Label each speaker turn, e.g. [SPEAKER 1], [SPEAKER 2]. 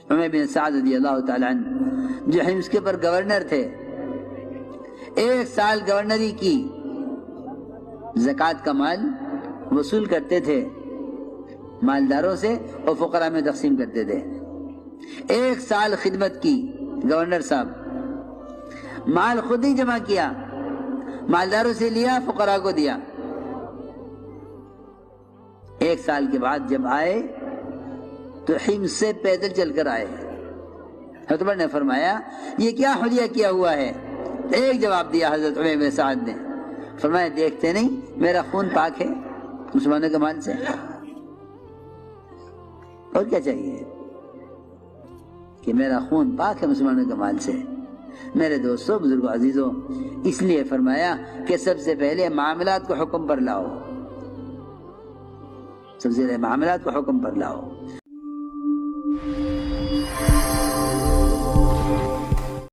[SPEAKER 1] عمر بن سعد رضی اللہ تعالیٰ عنہ جو حمص کے پر گورنر تھے، 1 سال گورنری کی، زکوٰۃ کا مال وصول کرتے تھے مالداروں سے اور فقراء میں تقسیم کرتے تھے۔ 1 سال خدمت کی گورنر صاحب، مال خود ہی جمع کیا، مالداروں سے لیا، فقراء کو دیا۔ 1 سال کے بعد جب آئے تو حمص سے پیدل چل کر آئے۔ حضرت عمر نے فرمایا یہ کیا حلیہ کیا ہوا ہے؟ ایک جواب دیا حضرت عمر بن سعد نے، فرمایا دیکھتے نہیں میرا خون پاک ہے مسلمانوں کے مال سے، اور کیا چاہیے کہ میرا خون پاک ہے مسلمانوں کے مال سے۔ میرے دوستو، بزرگوں، عزیزوں، اس لیے فرمایا کہ سب سے پہلے معاملات کو حکم پر لاؤ، سب سے پہلے معاملات کو حکم پر لاؤ۔